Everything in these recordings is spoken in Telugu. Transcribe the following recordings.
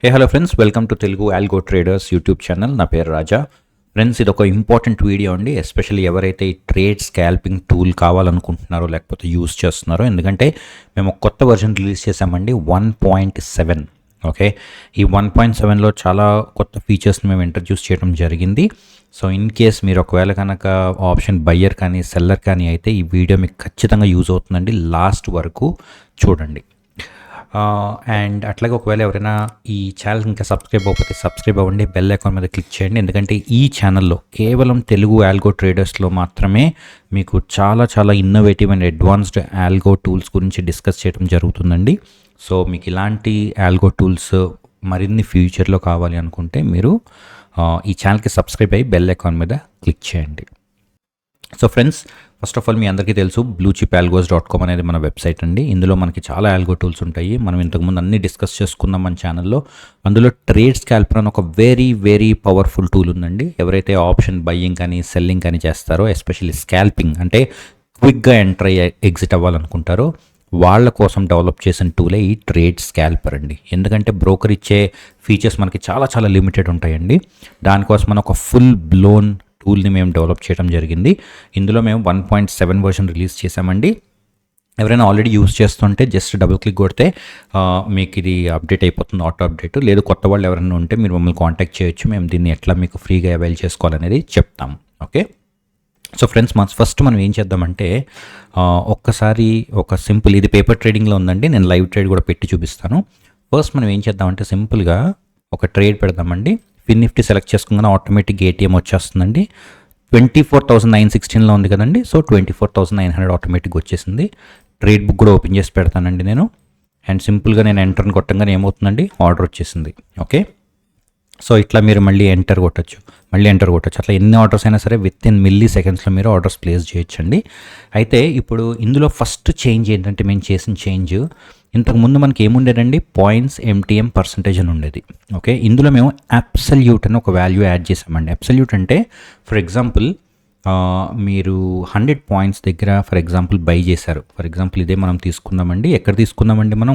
Hello friends, welcome to Telugu algo traders YouTube channel. నా పేరు రాజా. ఫ్రెండ్స్, ఇది ఒక ఇంపార్టెంట్ వీడియో అండి. ఎస్పెషల్లీ ఎవరైతే ఈ ట్రేడ్ స్కాల్పింగ్ టూల్ కావాలనుకుంటున్నారో లేకపోతే యూస్ చేస్తున్నారో, ఎందుకంటే మేము ఒక కొత్త వర్జన్ రిలీజ్ చేసామండి, 1.7. ఓకే, ఈ 1.7లో చాలా కొత్త ఫీచర్స్ని మేము ఇంట్రడ్యూస్ చేయడం జరిగింది. సో ఇన్ కేస్ మీరు ఒకవేళ కనుక ఆప్షన్ బయ్యర్ కానీ సెల్లర్ కానీ అయితే ఈ వీడియో మీకు ఖచ్చితంగా యూజ్ అవుతుందండి. లాస్ట్ వరకు చూడండి. అండ్ అట్లాగే ఒకవేళ ఎవరైనా ఈ ఛానల్ ఇంకా సబ్స్క్రైబ్ అవ్వకపోతే సబ్స్క్రైబ్ అవ్వండి, బెల్ ఐకాన్ మీద క్లిక్ చేయండి. ఎందుకంటే ఈ ఛానల్లో కేవలం తెలుగు ఆల్గో ట్రేడర్స్లో మాత్రమే మీకు చాలా చాలా innovative and advanced algo tools గురించి డిస్కస్ చేయడం జరుగుతుందండి. సో మీకు ఇలాంటి ఆల్గో టూల్స్ మరిన్ని ఫ్యూచర్లో కావాలి అనుకుంటే మీరు ఈ ఛానల్కి సబ్స్క్రైబ్ అయ్యి బెల్ ఐకాన్ మీద క్లిక్ చేయండి. So friends, first of all మీ అందరికీ తెలుసు bluechipalgos.com అనేది మన వెబ్సైట్ అండి. ఇందులో మనకి చాలా ఆల్గో టూల్స్ ఉంటాయి. మనం ఇంతకుముందు అన్ని డిస్కస్ చేసుకున్నాం మన ఛానల్లో. అందులో ట్రేడ్ స్కాల్పర్ అని ఒక వెరీ వెరీ పవర్ఫుల్ టూల్ ఉందండి. ఎవరైతే ఆప్షన్ బయ్యింగ్ కానీ సెల్లింగ్ కానీ చేస్తారో, ఎస్పెషల్లీ స్కాల్పింగ్ అంటే క్విక్గా ఎంటర్ అయ్యి ఎగ్జిట్ అవ్వాలనుకుంటారో వాళ్ళ కోసం డెవలప్ చేసిన టూలే ఈ ట్రేడ్ స్కాల్పర్ అండి. ఎందుకంటే బ్రోకర్ ఇచ్చే ఫీచర్స్ మనకి చాలా చాలా లిమిటెడ్ ఉంటాయండి. దానికోసం మనం ఒక ఫుల్ బ్లోన్ టూల్ని మేము డెవలప్ చేయడం జరిగింది. ఇందులో మేము 1.7 వర్షన్ రిలీజ్ చేసామండి. ఎవరైనా ఆల్రెడీ యూస్ చేస్తుంటే జస్ట్ డబుల్ క్లిక్ కొడితే మీకు ఇది అప్డేట్ అయిపోతుంది, ఆటో అప్డేట్. లేదు కొత్త వాళ్ళు ఎవరైనా ఉంటే మీరు మమ్మల్ని కాంటాక్ట్ చేయొచ్చు. మేము దీన్ని ఎట్లా మీకు ఫ్రీగా అవైల్ చేసుకోవాలనేది చెప్తాం. ఓకే, సో ఫ్రెండ్స్, ఫస్ట్ మనం ఏం చేద్దామంటే ఒక్కసారి ఒక సింపుల్, ఇది పేపర్ ట్రేడింగ్లో ఉందండి, నేను లైవ్ ట్రేడ్ కూడా పెట్టి చూపిస్తాను. ఫస్ట్ మనం ఏం చేద్దామంటే సింపుల్గా ఒక ట్రేడ్ పెడదామండి. ఫిన్ నిఫ్టీ సెలెక్ట్ చేసుకున్న ఆటోమేటిక్ ఏటీఎం వచ్చేస్తుందండి. 24,916లో ఉంది కదండి. సో 24,900 ఆటోమేటిక్ వచ్చేసింది. ట్రేడ్ బుక్ కూడా ఓపెన్ చేసి పెడతానండి నేను. అండ్ సింపుల్గా నేను ఎంటర్ని కొట్టంగానే ఏమవుతుందండి, ఆర్డర్ వచ్చేసింది. ఓకే, సో ఇట్లా మీరు మళ్ళీ ఎంటర్ కొట్టచ్చు. అట్లా ఎన్ని ఆర్డర్స్ అయినా సరే విత్ ఇన్ మిల్లీ సెకండ్స్లో మీరు ఆర్డర్స్ ప్లేస్ చేయొచ్చండి. అయితే ఇప్పుడు ఇందులో ఫస్ట్ చేంజ్ ఏంటంటే, మేము చేసిన చేంజ్, ఇంతకుముందు మనకి ఏముండేదండి, పాయింట్స్ ఎంటీఎం పర్సంటేజ్ అని ఉండేది. ఓకే, ఇందులో మేము అబ్సల్యూట్ అని ఒక వాల్యూ యాడ్ చేసామండి. అబ్సల్యూట్ అంటే ఫర్ ఎగ్జాంపుల్ మీరు 100 పాయింట్స్ దగ్గర ఫర్ ఎగ్జాంపుల్ బై చేశారు. ఫర్ ఎగ్జాంపుల్ ఇదే మనం తీసుకుందామండి. ఎక్కడ తీసుకుందామండి, మనం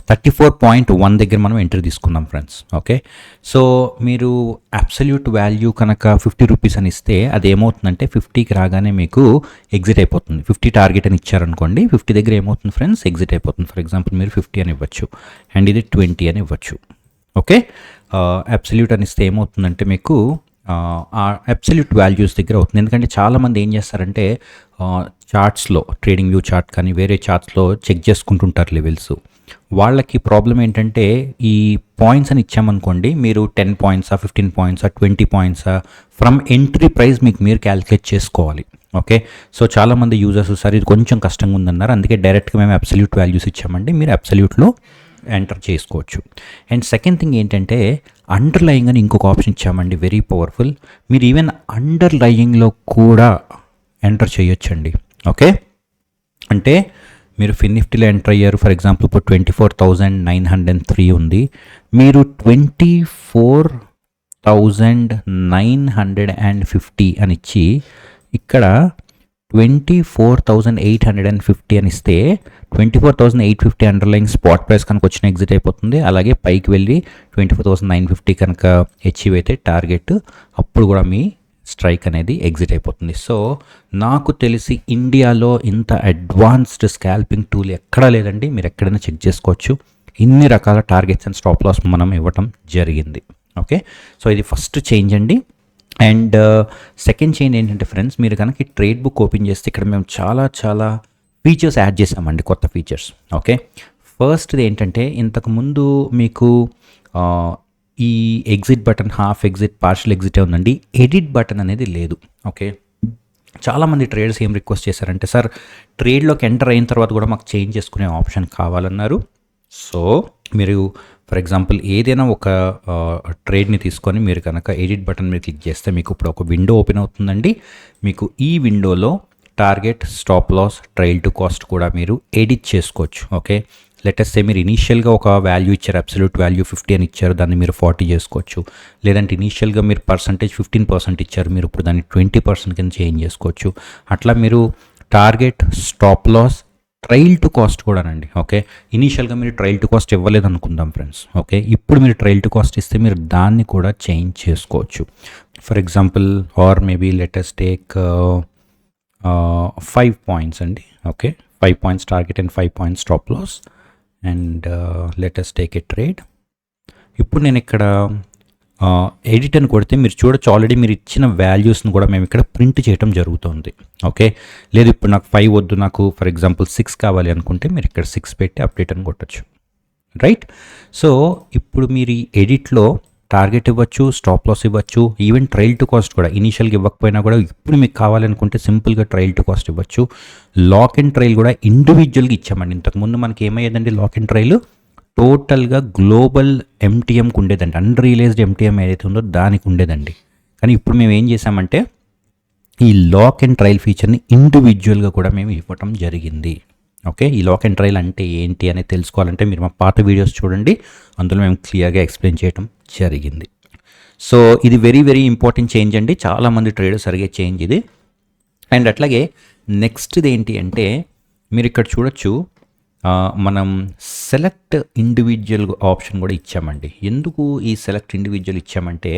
34.1 దగ్గర మనం ఎంట్రీ తీసుకుందాం ఫ్రెండ్స్. ఓకే, సో మీరు అబ్సల్యూట్ వాల్యూ కనుక 50 రూపీస్ అని ఇస్తే అది ఏమవుతుందంటే 50కి రాగానే మీకు ఎగ్జిట్ అయిపోతుంది. 50 టార్గెట్ అని ఇచ్చారనుకోండి, 50 దగ్గర ఏమవుతుంది ఫ్రెండ్స్, ఎగ్జిట్ అయిపోతుంది. ఫర్ ఎగ్జాంపుల్ మీరు 50 అని ఇవ్వచ్చు అండ్ ఇది 20 అని ఇవ్వచ్చు. ఓకే, అబ్సల్యూట్ అని ఇస్తే ఏమవుతుందంటే మీకు ఆ అబ్సల్యూట్ వాల్యూస్ దగ్గర అవుతుంది. ఎందుకంటే చాలామంది ఏం చేస్తారంటే చార్ట్స్లో, ట్రేడింగ్ వ్యూ చార్ట్ కానీ వేరే చార్ట్స్లో చెక్ చేసుకుంటుంటారు లెవెల్స్. వాళ్ళకి ప్రాబ్లం ఏంటంటే ఈ పాయింట్స్ అని ఇచ్చామనుకోండి, మీరు 10 పాయింట్సా 15 పాయింట్సా 20 పాయింట్సా ఫ్రమ్ ఎంట్రీ ప్రైస్ మీకు మీరు క్యాలిక్యులేట్ చేసుకోవాలి. ఓకే, సో చాలామంది యూజర్స్ సార్ ఇది కొంచెం కష్టంగా ఉందన్నారు, అందుకే డైరెక్ట్గా మేము అబ్సల్యూట్ వాల్యూస్ ఇచ్చామండి. మీరు అబ్సల్యూట్లో ఎంటర్ చేసుకోవచ్చు. అండ్ సెకండ్ థింగ్ ఏంటంటే అండర్లయింగ్ అని ఇంకొక ఆప్షన్ ఇచ్చామండి, వెరీ పవర్ఫుల్. మీరు ఈవెన్ అండర్లయింగ్లో కూడా ఎంటర్ చేయొచ్చండి. ఓకే, అంటే మీరు ఫిన్ నిఫ్టీలో ఎంటర్ అయ్యారు. ఫర్ ఎగ్జాంపుల్ ఇప్పుడు 24,903 ఉంది. మీరు 24,950 అని ఇచ్చి ఇక్కడ 24,850 అని ఇస్తే 24,850 అండర్లైన్ స్పాట్ ప్రైస్ కనుక వచ్చిన ఎగ్జిట్ అయిపోతుంది. అలాగే పైకి వెళ్ళి 24,950 కనుక అచీవ్ అయితే టార్గెట్, అప్పుడు కూడా మీ స్ట్రైక్ అనేది ఎగ్జిట్ అయిపోతుంది. సో నాకు తెలిసి ఇండియాలో ఇంత అడ్వాన్స్డ్ స్కాల్పింగ్ టూల్ ఎక్కడా లేదండి. మీరు ఎక్కడైనా చెక్ చేసుకోవచ్చు. ఇన్ని రకాల టార్గెట్స్ అండ్ స్టాప్ లాస్ మనం ఇవ్వటం జరిగింది. ఓకే, సో ఇది ఫస్ట్ చేంజ్ అండి. అండ్ సెకండ్ చేంజ్ ఏంటంటే ఫ్రెండ్స్, మీరు కనుక ఈ ట్రేడ్ బుక్ ఓపెన్ చేస్తే ఇక్కడ మేము చాలా చాలా ఫీచర్స్ యాడ్ చేసామండి, కొత్త ఫీచర్స్. ఓకే, ఫస్ట్ది ఏంటంటే ఇంతకుముందు మీకు ఈ exit button, half exit, partial exit ఉందండి. ఎడిట్ బటన్ అనేది లేదు. ఓకే, చాలామంది ట్రేడర్స్ ఏం రిక్వెస్ట్ చేశారంటే, సార్ ట్రేడ్లోకి ఎంటర్ అయిన తర్వాత కూడా మాకు చేంజ్ చేసుకునే ఆప్షన్ కావాలన్నారు. సో మీరు ఫర్ ఎగ్జాంపుల్ ఏదైనా ఒక ట్రేడ్ని తీసుకొని మీరు కనుక ఎడిట్ బటన్ మీద క్లిక్ చేస్తే మీకు ఇప్పుడు ఒక విండో ఓపెన్ అవుతుందండి. మీకు ఈ విండోలో target, stop loss, trail to cost కూడా మీరు ఎడిట్ చేసుకోవచ్చు. ఓకే, లెటెస్ట్ సే మీరు ఇనీషియల్గా ఒక వాల్యూ ఇచ్చారు, అబ్సల్యూట్ వాల్యూ 50 అని ఇచ్చారు, దాన్ని మీరు 40 చేసుకోవచ్చు. లేదంటే ఇనీషియల్గా మీరు పర్సంటేజ్ 15% ఇచ్చారు, మీరు ఇప్పుడు దాన్ని 20% కింద చేంజ్ చేసుకోవచ్చు. అట్లా మీరు target, stop loss, trial to cost కూడానండి. ఓకే, ఇనీషియల్గా మీరు ట్రయల్ టు కాస్ట్ ఇవ్వలేదు అనుకుందాం ఫ్రెండ్స్. ఓకే, ఇప్పుడు మీరు ట్రయల్ టు కాస్ట్ ఇస్తే మీరు దాన్ని కూడా చేంజ్ చేసుకోవచ్చు. For example or maybe let's take 5 points అండి. Okay, 5 points target and 5 points stop loss and let's take a trade. ఇప్పుడు నేను ఇక్కడ ఎడిట్ అని కొడితే మీరు చూడొచ్చు, ఆల్రెడీ మీరు ఇచ్చిన వాల్యూస్ని కూడా మేము ఇక్కడ ప్రింట్ చేయడం జరుగుతుంది. ఓకే, లేదు ఇప్పుడు నాకు 5 వద్దు, నాకు ఫర్ ఎగ్జాంపుల్ 6 కావాలి అనుకుంటే మీరు ఇక్కడ 6 పెట్టి అప్డేట్ అని కొట్టచ్చు, రైట్. సో ఇప్పుడు మీరు ఈ ఎడిట్లో టార్గెట్ ఇవ్వచ్చు, స్టాప్ లాస్ ఇవ్వచ్చు, ఈవెన్ ట్రయల్ టు కాస్ట్ కూడా ఇనీషియల్గా ఇవ్వకపోయినా కూడా ఇప్పుడు మీకు కావాలనుకుంటే సింపుల్గా ట్రయల్ టు కాస్ట్ ఇవ్వచ్చు. లాక్ అండ్ ట్రయల్ కూడా ఇండివిజువల్గా ఇచ్చామండి. ఇంతకుముందు మనకి ఏమయ్యేదండి, లాక్ అండ్ ట్రయల్ టోటల్గా గ్లోబల్ ఎంటీఎంకి ఉండేదండి, అన్రియలైజ్డ్ ఎంటీఎం ఏదైతే ఉందో దానికి ఉండేదండి. కానీ ఇప్పుడు మేము ఏం చేసామంటే ఈ లాక్ అండ్ ట్రయల్ ఫీచర్ని ఇండివిజువల్గా కూడా మేము ఇవ్వటం జరిగింది. ఓకే, ఈ లాక్ అండ్ ట్రయల్ అంటే ఏంటి అనేది తెలుసుకోవాలంటే మీరు మా పాత వీడియోస్ చూడండి, అందులో మేము క్లియర్గా ఎక్స్ప్లెయిన్ చేయడం జరిగింది. సో ఇది వెరీ వెరీ ఇంపార్టెంట్ చేంజ్ అండి, చాలామంది ట్రేడర్స్ అడిగే చేంజ్ ఇది. అండ్ అట్లాగే నెక్స్ట్ది ఏంటి అంటే మీరు ఇక్కడ చూడొచ్చు, మనం సెలెక్ట్ ఇండివిజువల్ ఆప్షన్ కూడా ఇచ్చామండి. ఎందుకు ఈ సెలెక్ట్ ఇండివిజువల్ ఇచ్చామంటే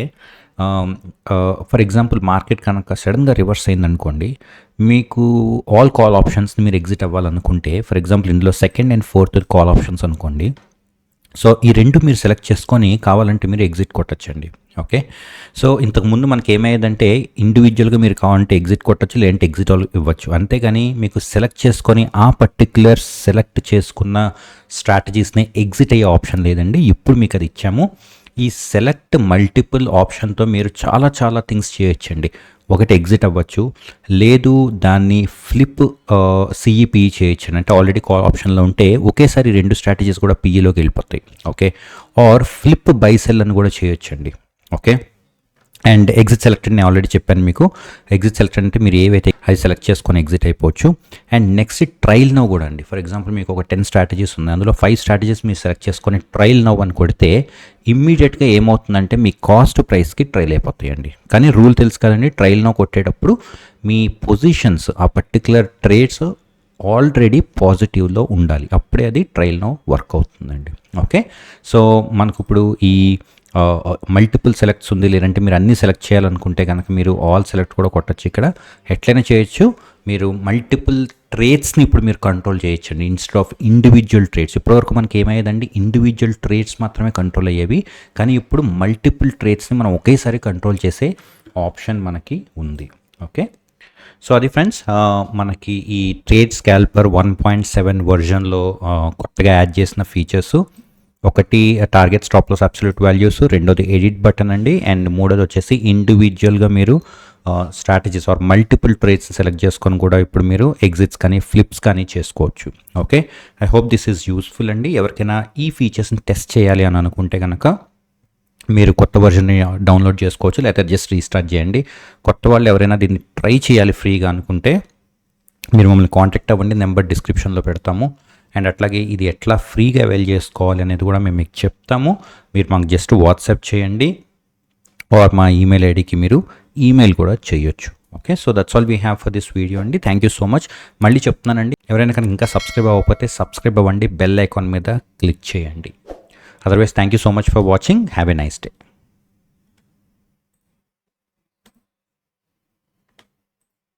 ఫర్ ఎగ్జాంపుల్ మార్కెట్ కనుక సడన్గా రివర్స్ అయిందనుకోండి, మీకు ఆల్ కాల్ ఆప్షన్స్ని మీరు ఎగ్జిట్ అవ్వాలనుకుంటే, ఫర్ ఎగ్జాంపుల్ ఇందులో second and fourth call options అనుకోండి, సో ఈ రెండు మీరు సెలెక్ట్ చేసుకొని కావాలంటే మీరు ఎగ్జిట్ కొట్టచ్చండి. ఓకే, సో ఇంతకుముందు మనకి ఏమయ్యేదంటే ఇండివిజువల్గా మీరు కావాలంటే ఎగ్జిట్ కొట్టచ్చు, లేదంటే ఎగ్జిట్ ఇవ్వచ్చు. అంతేగాని మీకు సెలెక్ట్ చేసుకొని ఆ పర్టిక్యులర్ సెలెక్ట్ చేసుకున్న స్ట్రాటజీస్ని ఎగ్జిట్ అయ్యే ఆప్షన్ లేదండి. ఇప్పుడు మీకు అది ఇచ్చాము. ఈ సెలెక్ట్ మల్టిపుల్ ఆప్షన్తో మీరు చాలా చాలా థింగ్స్ చేయొచ్చండి. ఒకటి ఎగ్జిట్ అవ్వచ్చు, లేదు దాన్ని ఫ్లిప్ సిఈపిఈ చేయొచ్చు, అంటే ఆల్రెడీ కాల్ ఆప్షన్లో ఉంటే ఒకేసారి 2 స్ట్రాటజీస్ కూడా పిఈలోకి వెళ్ళిపోతాయి. Okay, or flip buy sell అని కూడా చేయొచ్చండి. ఓకే, అండ్ ఎగ్జిట్ సెలెక్ట్ నేను ఆల్రెడీ చెప్పాను మీకు. ఎగ్జిట్ సెలెక్ట్ అంటే మీరు ఏవైతే అది సెలెక్ట్ చేసుకొని ఎగ్జిట్ అయిపోవచ్చు. అండ్ నెక్స్ట్ ట్రయల్ నౌ కూడా అండి. ఫర్ ఎగ్జాంపుల్ మీకు ఒక 10 స్ట్రాటజీస్ ఉంది, అందులో 5 స్ట్రాటజీస్ మీరు సెలెక్ట్ చేసుకొని ట్రయల్ నౌ అని కొడితే ఇమ్మీడియట్గా ఏమవుతుందంటే మీ కాస్ట్ ప్రైస్కి ట్రయల్ అయిపోతాయండి. కానీ రూల్ తెలుసు కదండి, ట్రయల్ నౌ కొట్టేటప్పుడు మీ పొజిషన్స్ ఆ పర్టికులర్ ట్రేడ్స్ ఆల్రెడీ పాజిటివ్లో ఉండాలి, అప్పుడే అది ట్రయల్ నౌ వర్క్ అవుతుందండి. ఓకే, సో మనకు ఇప్పుడు ఈ మల్టిపుల్ సెలెక్ట్స్ ఉంది, లేదంటే మీరు అన్నీ సెలెక్ట్ చేయాలనుకుంటే కనుక మీరు ఆల్ సెలెక్ట్ కూడా కొట్టచ్చు. ఇక్కడ ఎట్లయినా చేయొచ్చు. మీరు మల్టిపుల్ ట్రేడ్స్ని ఇప్పుడు మీరు కంట్రోల్ చేయొచ్చండి ఇన్స్టెడ్ ఆఫ్ ఇండివిజువల్ ట్రేడ్స్. ఇప్పటివరకు మనకి ఏమయ్యేదండి, ఇండివిజువల్ ట్రేడ్స్ మాత్రమే కంట్రోల్ అయ్యేవి, కానీ ఇప్పుడు మల్టిపుల్ ట్రేడ్స్ని మనం ఒకేసారి కంట్రోల్ చేసే ఆప్షన్ మనకి ఉంది. ఓకే, సో అది ఫ్రెండ్స్ మనకి ఈ ట్రేడ్ స్కాల్పర్ 1.7 వర్జన్లో కొత్తగా యాడ్ చేసిన ఫీచర్స్. ఒకటి target stop loss absolute values, రెండోది ఎడిట్ బటన్ అండి, అండ్ మూడోది వచ్చేసి ఇండివిజువల్గా మీరు strategies or multiple trades select చేసుకొని కూడా ఇప్పుడు మీరు ఎగ్జిట్స్ కానీ ఫ్లిప్స్ కానీ చేసుకోవచ్చు. Okay, I hope this is useful అండి. ఎవరికైనా ఈ ఫీచర్స్ని టెస్ట్ చేయాలి అని అనుకుంటే కనుక మీరు కొత్త వర్జన్ని డౌన్లోడ్ చేసుకోవచ్చు, లేకపోతే జస్ట్ రీస్టార్ట్ చేయండి. కొత్త వాళ్ళు ఎవరైనా దీన్ని ట్రై చేయాలి ఫ్రీగా అనుకుంటే మీరు మమ్మల్ని కాంటాక్ట్ అవ్వండి, నెంబర్ డిస్క్రిప్షన్లో పెడతాము. అండ్ అట్లాగే ఇది ఎట్లా ఫ్రీగా అవైల్ చేసుకోవాలి అనేది కూడా మేము మీకు చెప్తాము. మీరు మాకు జస్ట్ వాట్సాప్ చేయండి, ఆర్ మా ఈమెయిల్ ఐడికి మీరు ఈమెయిల్ కూడా చేయొచ్చు. Okay, so that's all we have for this video అండి. Thank you so much. మళ్ళీ చెప్తున్నానండి, ఎవరైనా కనుక ఇంకా సబ్స్క్రైబ్ అవ్వకపోతే సబ్స్క్రైబ్ అవ్వండి, బెల్ ఐకాన్ మీద క్లిక్ చేయండి. Otherwise thank you so much for watching. Have a nice day.